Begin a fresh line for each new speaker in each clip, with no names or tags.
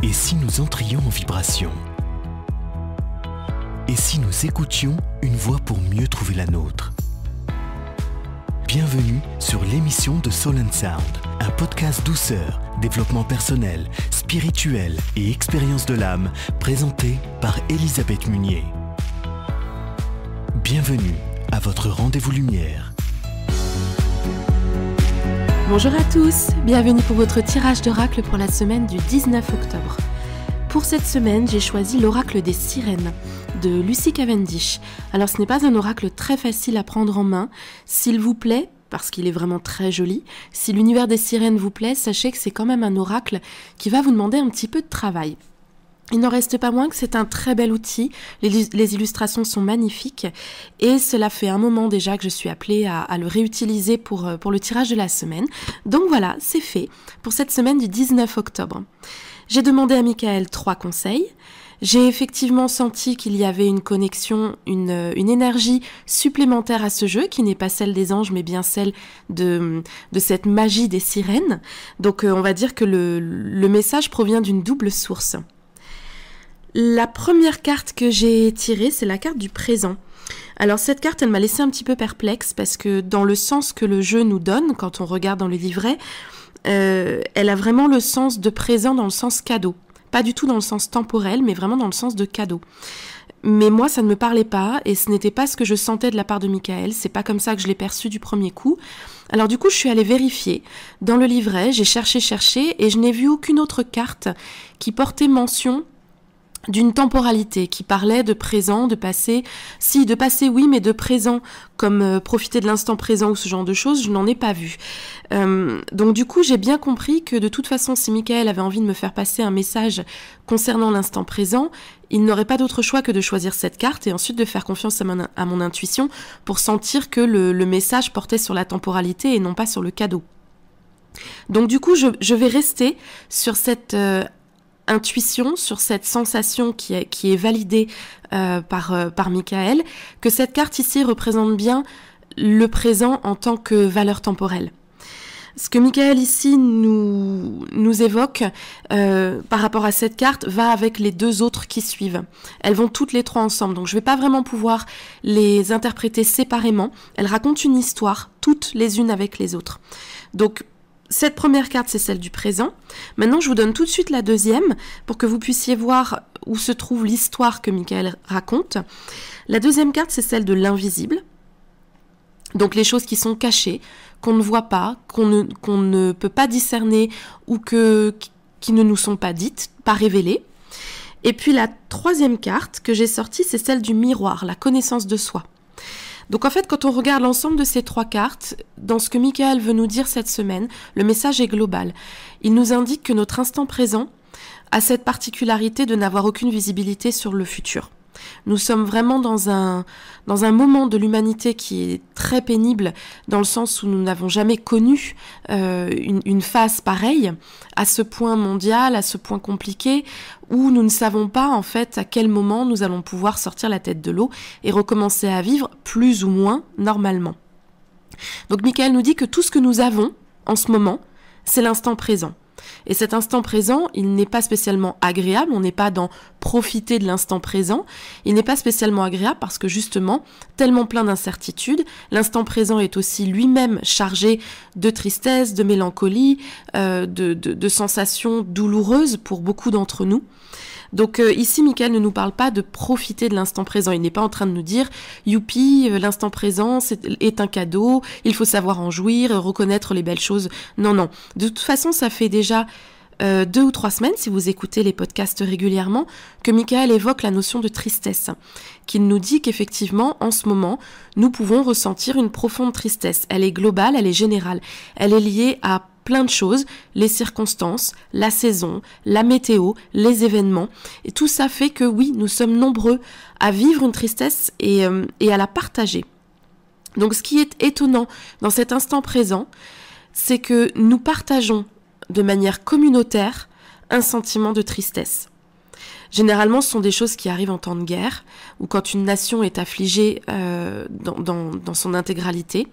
Et si nous entrions en vibration? Et si nous écoutions une voix pour mieux trouver la nôtre? Bienvenue sur l'émission de Soul & Sound, un podcast douceur, développement personnel, spirituel et expérience de l'âme, présenté par Elisabeth Munier. Bienvenue à votre rendez-vous lumière.
Bonjour à tous, bienvenue pour votre tirage d'oracle pour la semaine du 19 octobre. Pour cette semaine, j'ai choisi l'oracle des sirènes de Lucy Cavendish. Alors ce n'est pas un oracle très facile à prendre en main. S'il vous plaît, parce qu'il est vraiment très joli, si l'univers des sirènes vous plaît, sachez que c'est quand même un oracle qui va vous demander un petit peu de travail. Il n'en reste pas moins que c'est un très bel outil, les illustrations sont magnifiques et cela fait un moment déjà que je suis appelée à le réutiliser pour le tirage de la semaine. Donc voilà, c'est fait pour cette semaine du 19 octobre. J'ai demandé à Michael 3 conseils. J'ai effectivement senti qu'il y avait une connexion, une énergie supplémentaire à ce jeu, qui n'est pas celle des anges, mais bien celle de cette magie des sirènes. Donc on va dire que le message provient d'une double source. La première carte que j'ai tirée, c'est la carte du présent. Alors cette carte, elle m'a laissé un petit peu perplexe, parce que dans le sens que le jeu nous donne, quand on regarde dans le livret, elle a vraiment le sens de présent dans le sens cadeau. Pas du tout dans le sens temporel, mais vraiment dans le sens de cadeau. Mais moi, ça ne me parlait pas, et ce n'était pas ce que je sentais de la part de Michael. C'est pas comme ça que je l'ai perçu du premier coup. Alors du coup, je suis allée vérifier. Dans le livret, j'ai cherché, et je n'ai vu aucune autre carte qui portait mention d'une temporalité, qui parlait de présent, de passé. Si, de passé, oui, mais de présent, comme profiter de l'instant présent ou ce genre de choses, je n'en ai pas vu. Donc du coup, j'ai bien compris que de toute façon, si Michael avait envie de me faire passer un message concernant l'instant présent, il n'aurait pas d'autre choix que de choisir cette carte et ensuite de faire confiance à mon intuition pour sentir que le message portait sur la temporalité et non pas sur le cadeau. Donc du coup, je vais rester sur cette intuition, sur cette sensation qui est validée par Michael, que cette carte ici représente bien le présent en tant que valeur temporelle. Ce que Michael ici nous évoque par rapport à cette carte va avec les deux autres qui suivent. Elles vont toutes les trois ensemble, donc je ne vais pas vraiment pouvoir les interpréter séparément. Elles racontent une histoire, toutes les unes avec les autres. Donc cette première carte, c'est celle du présent. Maintenant, je vous donne tout de suite la deuxième pour que vous puissiez voir où se trouve l'histoire que Michael raconte. La deuxième carte, c'est celle de l'invisible. Donc les choses qui sont cachées, qu'on ne voit pas, qu'on ne peut pas discerner ou qui ne nous sont pas dites, pas révélées. Et puis la troisième carte que j'ai sortie, c'est celle du miroir, la connaissance de soi. Donc en fait, quand on regarde l'ensemble de ces trois cartes, dans ce que Michael veut nous dire cette semaine, le message est global. Il nous indique que notre instant présent a cette particularité de n'avoir aucune visibilité sur le futur. Nous sommes vraiment dans un moment de l'humanité qui est très pénible, dans le sens où nous n'avons jamais connu une phase pareille, à ce point mondial, à ce point compliqué, où nous ne savons pas en fait à quel moment nous allons pouvoir sortir la tête de l'eau et recommencer à vivre plus ou moins normalement. Donc Michael nous dit que tout ce que nous avons en ce moment, c'est l'instant présent. Et cet instant présent, il n'est pas spécialement agréable, on n'est pas dans profiter de l'instant présent, il n'est pas spécialement agréable parce que justement, tellement plein d'incertitudes, l'instant présent est aussi lui-même chargé de tristesse, de mélancolie, de sensations douloureuses pour beaucoup d'entre nous. Donc ici, Michael ne nous parle pas de profiter de l'instant présent. Il n'est pas en train de nous dire « Youpi, l'instant présent est un cadeau, il faut savoir en jouir, reconnaître les belles choses. » Non, non. De toute façon, ça fait déjà 2 ou 3 semaines, si vous écoutez les podcasts régulièrement, que Michael évoque la notion de tristesse, qu'il nous dit qu'effectivement, en ce moment, nous pouvons ressentir une profonde tristesse. Elle est globale, elle est générale. Elle est liée à plein de choses, les circonstances, la saison, la météo, les événements. Et tout ça fait que oui, nous sommes nombreux à vivre une tristesse et à la partager. Donc ce qui est étonnant dans cet instant présent, c'est que nous partageons de manière communautaire un sentiment de tristesse. Généralement, ce sont des choses qui arrivent en temps de guerre ou quand une nation est affligée dans son intégralité.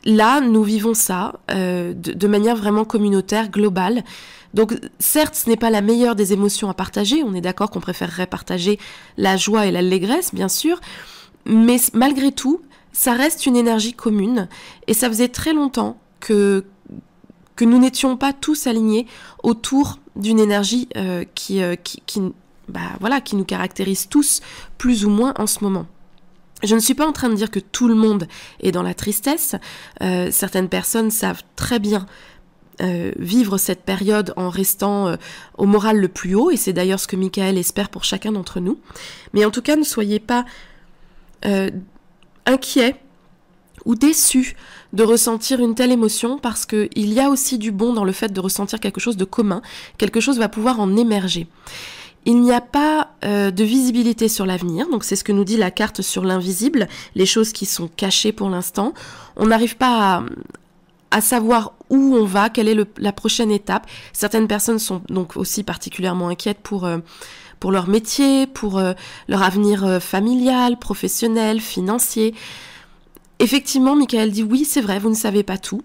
Là, nous vivons ça de manière vraiment communautaire, globale, Donc certes, ce n'est pas la meilleure des émotions à partager, on est d'accord qu'on préférerait partager la joie et l'allégresse, bien sûr, mais malgré tout, ça reste une énergie commune, et ça faisait très longtemps que nous n'étions pas tous alignés autour d'une énergie qui nous caractérise tous plus ou moins en ce moment. Je ne suis pas en train de dire que tout le monde est dans la tristesse. Certaines personnes savent très bien vivre cette période en restant au moral le plus haut, et c'est d'ailleurs ce que Michael espère pour chacun d'entre nous. Mais en tout cas, ne soyez pas inquiets ou déçus de ressentir une telle émotion, parce qu'il y a aussi du bon dans le fait de ressentir quelque chose de commun, quelque chose va pouvoir en émerger. Il n'y a pas de visibilité sur l'avenir, donc c'est ce que nous dit la carte sur l'invisible, les choses qui sont cachées pour l'instant. On n'arrive pas à savoir où on va, quelle est la prochaine étape. Certaines personnes sont donc aussi particulièrement inquiètes pour leur métier, pour leur avenir familial, professionnel, financier. Effectivement, Michael dit oui, c'est vrai, vous ne savez pas tout.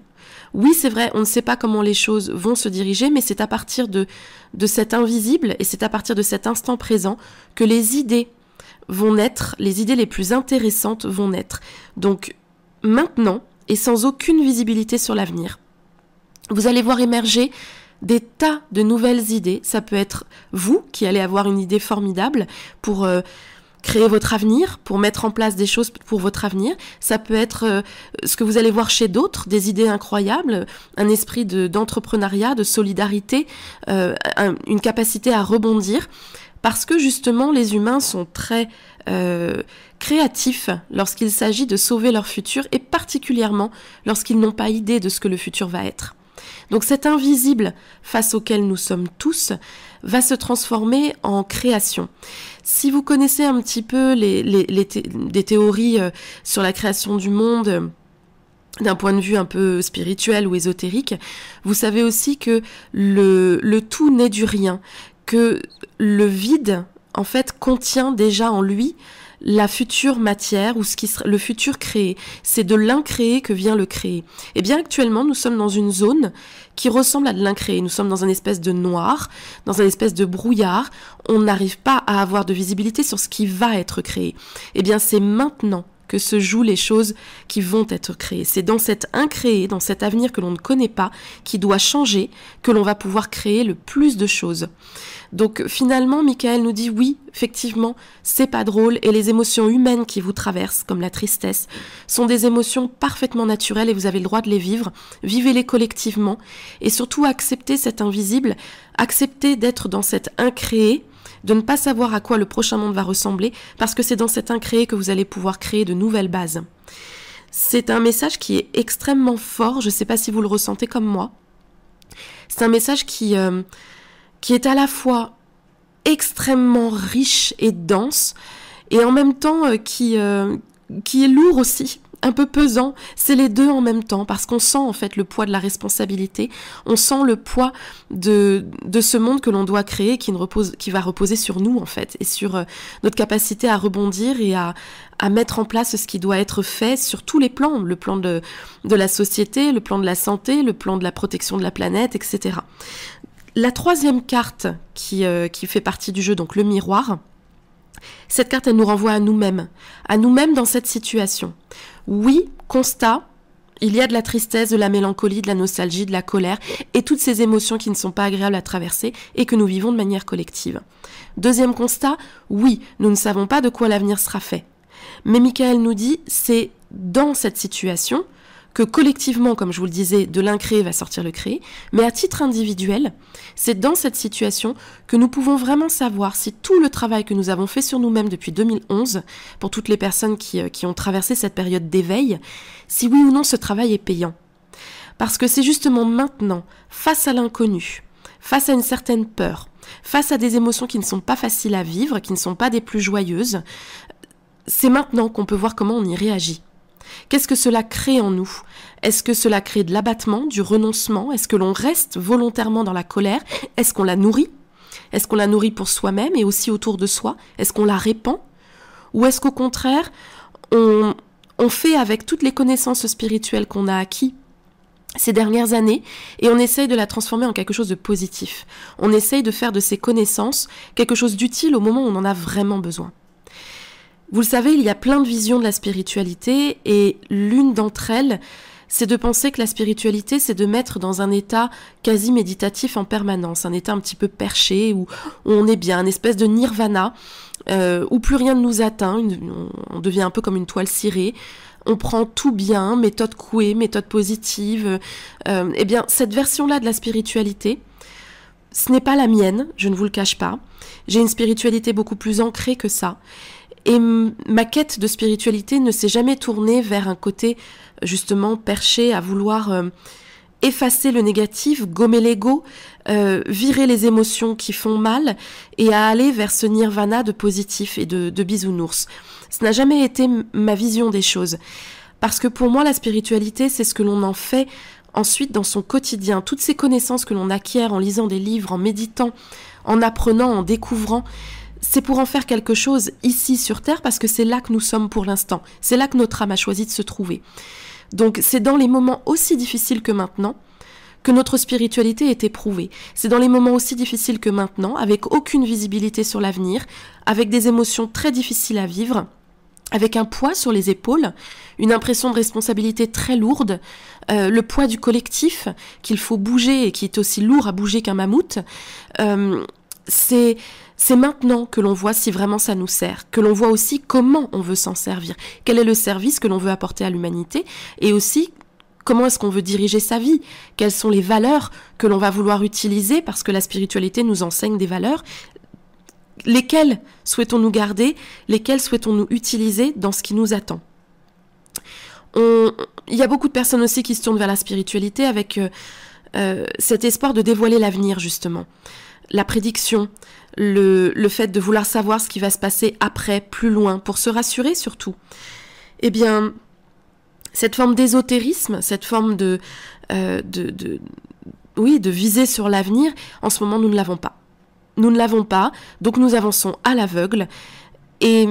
Oui, c'est vrai, on ne sait pas comment les choses vont se diriger, mais c'est à partir de cet invisible et c'est à partir de cet instant présent que les idées vont naître, les idées les plus intéressantes vont naître. Donc maintenant, et sans aucune visibilité sur l'avenir, vous allez voir émerger des tas de nouvelles idées. Ça peut être vous qui allez avoir une idée formidable pour créer votre avenir, pour mettre en place des choses pour votre avenir. Ça peut être ce que vous allez voir chez d'autres, des idées incroyables, un esprit d'entrepreneuriat, de solidarité, une capacité à rebondir, parce que justement les humains sont très créatifs lorsqu'il s'agit de sauver leur futur, et particulièrement lorsqu'ils n'ont pas idée de ce que le futur va être. Donc cet invisible face auquel nous sommes tous va se transformer en création. Si vous connaissez un petit peu des théories sur la création du monde d'un point de vue un peu spirituel ou ésotérique, vous savez aussi que le tout naît du rien, que le vide en fait contient déjà en lui la future matière ou le futur créé. C'est de l'incréé que vient le créé. Et bien actuellement, nous sommes dans une zone qui ressemble à de l'incréé. Nous sommes dans une espèce de noir, dans une espèce de brouillard. On n'arrive pas à avoir de visibilité sur ce qui va être créé. Et bien c'est maintenant que se jouent les choses qui vont être créées. C'est dans cet incréé, dans cet avenir que l'on ne connaît pas, qui doit changer, que l'on va pouvoir créer le plus de choses. Donc finalement, Michael nous dit oui, effectivement, c'est pas drôle, et les émotions humaines qui vous traversent, comme la tristesse, sont des émotions parfaitement naturelles et vous avez le droit de les vivre. Vivez-les collectivement et surtout acceptez cet invisible, acceptez d'être dans cet incréé, de ne pas savoir à quoi le prochain monde va ressembler, parce que c'est dans cet incréé que vous allez pouvoir créer de nouvelles bases. C'est un message qui est extrêmement fort, je ne sais pas si vous le ressentez comme moi. C'est un message qui est à la fois extrêmement riche et dense, et en même temps qui est lourd aussi, un peu pesant. C'est les deux en même temps, parce qu'on sent en fait le poids de la responsabilité, on sent le poids de ce monde que l'on doit créer, qui va reposer sur nous en fait, et sur notre capacité à rebondir et à mettre en place ce qui doit être fait sur tous les plans, le plan de la société, le plan de la santé, le plan de la protection de la planète, etc. La troisième carte qui fait partie du jeu, donc le miroir, cette carte, elle nous renvoie à nous-mêmes dans cette situation. Oui, constat, il y a de la tristesse, de la mélancolie, de la nostalgie, de la colère, et toutes ces émotions qui ne sont pas agréables à traverser et que nous vivons de manière collective. Deuxième constat, oui, nous ne savons pas de quoi l'avenir sera fait. Mais Michael nous dit, c'est dans cette situation que collectivement, comme je vous le disais, de l'incréé va sortir le créé, mais à titre individuel, c'est dans cette situation que nous pouvons vraiment savoir si tout le travail que nous avons fait sur nous-mêmes depuis 2011, pour toutes les personnes qui ont traversé cette période d'éveil, si oui ou non ce travail est payant. Parce que c'est justement maintenant, face à l'inconnu, face à une certaine peur, face à des émotions qui ne sont pas faciles à vivre, qui ne sont pas des plus joyeuses, c'est maintenant qu'on peut voir comment on y réagit. Qu'est-ce que cela crée en nous? Est-ce que cela crée de l'abattement, du renoncement? Est-ce que l'on reste volontairement dans la colère? Est-ce qu'on la nourrit? Est-ce qu'on la nourrit pour soi-même et aussi autour de soi? Est-ce qu'on la répand? Ou est-ce qu'au contraire, on fait avec toutes les connaissances spirituelles qu'on a acquis ces dernières années et on essaye de la transformer en quelque chose de positif. On essaye de faire de ces connaissances quelque chose d'utile au moment où on en a vraiment besoin. Vous le savez, il y a plein de visions de la spiritualité et l'une d'entre elles, c'est de penser que la spiritualité, c'est de mettre dans un état quasi méditatif en permanence, un état un petit peu perché, où on est bien, une espèce de nirvana, où plus rien ne nous atteint, on devient un peu comme une toile cirée, on prend tout bien, méthode Coué, méthode positive. Eh bien, cette version-là de la spiritualité, ce n'est pas la mienne, je ne vous le cache pas. J'ai une spiritualité beaucoup plus ancrée que ça. Et ma quête de spiritualité ne s'est jamais tournée vers un côté justement perché à vouloir effacer le négatif, gommer l'ego, virer les émotions qui font mal et à aller vers ce nirvana de positif et de bisounours. Ce n'a jamais été ma vision des choses. Parce que pour moi, la spiritualité, c'est ce que l'on en fait ensuite dans son quotidien. Toutes ces connaissances que l'on acquiert en lisant des livres, en méditant, en apprenant, en découvrant, c'est pour en faire quelque chose ici sur Terre parce que c'est là que nous sommes pour l'instant. C'est là que notre âme a choisi de se trouver. Donc c'est dans les moments aussi difficiles que maintenant que notre spiritualité est éprouvée. C'est dans les moments aussi difficiles que maintenant, avec aucune visibilité sur l'avenir, avec des émotions très difficiles à vivre, avec un poids sur les épaules, une impression de responsabilité très lourde, le poids du collectif qu'il faut bouger et qui est aussi lourd à bouger qu'un mammouth. C'est maintenant que l'on voit si vraiment ça nous sert, que l'on voit aussi comment on veut s'en servir, quel est le service que l'on veut apporter à l'humanité et aussi comment est-ce qu'on veut diriger sa vie, quelles sont les valeurs que l'on va vouloir utiliser parce que la spiritualité nous enseigne des valeurs. Lesquelles souhaitons-nous garder, lesquelles souhaitons-nous utiliser dans ce qui nous attend. Il y a beaucoup de personnes aussi qui se tournent vers la spiritualité avec cet espoir de dévoiler l'avenir justement. La prédiction, le fait de vouloir savoir ce qui va se passer après, plus loin, pour se rassurer surtout. Eh bien, cette forme d'ésotérisme, cette forme de viser sur l'avenir, en ce moment nous ne l'avons pas. Nous ne l'avons pas, donc nous avançons à l'aveugle et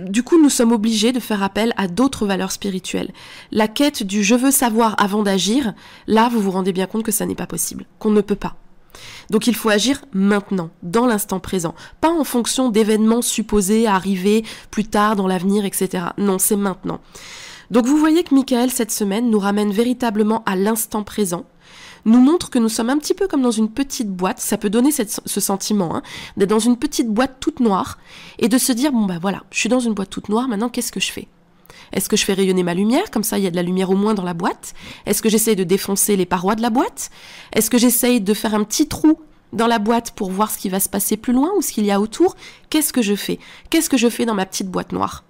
du coup nous sommes obligés de faire appel à d'autres valeurs spirituelles. La quête du « je veux savoir avant d'agir », là vous vous rendez bien compte que ça n'est pas possible, qu'on ne peut pas. Donc il faut agir maintenant, dans l'instant présent, pas en fonction d'événements supposés arriver plus tard dans l'avenir, etc. Non, c'est maintenant. Donc vous voyez que Michael, cette semaine, nous ramène véritablement à l'instant présent, nous montre que nous sommes un petit peu comme dans une petite boîte, ça peut donner ce sentiment, d'être dans une petite boîte toute noire, et de se dire, bon ben voilà, je suis dans une boîte toute noire, maintenant qu'est-ce que je fais ? Est-ce que je fais rayonner ma lumière, comme ça il y a de la lumière au moins dans la boîte ? Est-ce que j'essaye de défoncer les parois de la boîte ? Est-ce que j'essaye de faire un petit trou dans la boîte pour voir ce qui va se passer plus loin ou ce qu'il y a autour ? Qu'est-ce que je fais ? Qu'est-ce que je fais dans ma petite boîte noire ?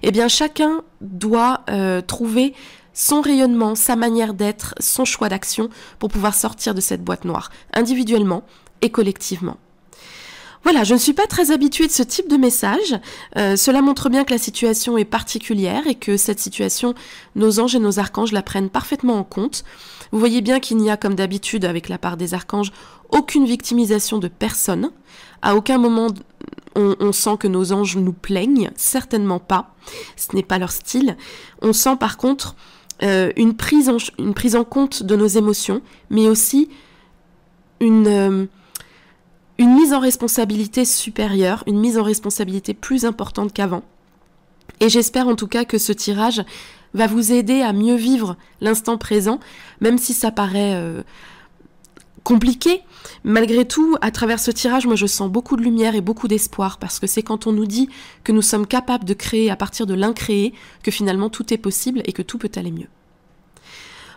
Eh bien chacun doit trouver son rayonnement, sa manière d'être, son choix d'action pour pouvoir sortir de cette boîte noire, individuellement et collectivement. Voilà, je ne suis pas très habituée de ce type de message. Cela montre bien que la situation est particulière et que cette situation, nos anges et nos archanges la prennent parfaitement en compte. Vous voyez bien qu'il n'y a, comme d'habitude avec la part des archanges, aucune victimisation de personne. À aucun moment on sent que nos anges nous plaignent, certainement pas. Ce n'est pas leur style. On sent par contre une prise en compte de nos émotions, mais aussi une mise en responsabilité supérieure, une mise en responsabilité plus importante qu'avant. Et j'espère en tout cas que ce tirage va vous aider à mieux vivre l'instant présent, même si ça paraît compliqué. Malgré tout, à travers ce tirage, moi je sens beaucoup de lumière et beaucoup d'espoir, parce que c'est quand on nous dit que nous sommes capables de créer à partir de l'incréé que finalement tout est possible et que tout peut aller mieux.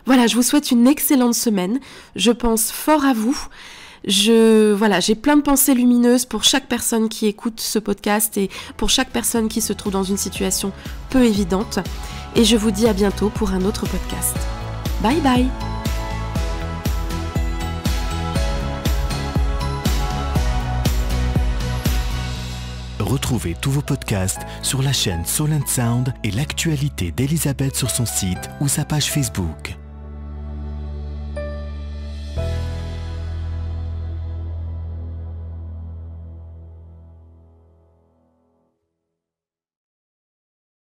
Voilà, je vous souhaite une excellente semaine. Je pense fort à vous. J'ai plein de pensées lumineuses pour chaque personne qui écoute ce podcast et pour chaque personne qui se trouve dans une situation peu évidente. Et je vous dis à bientôt pour un autre podcast. Bye bye!
Retrouvez tous vos podcasts sur la chaîne Soul & Sound et l'actualité d'Elisabeth sur son site ou sa page Facebook.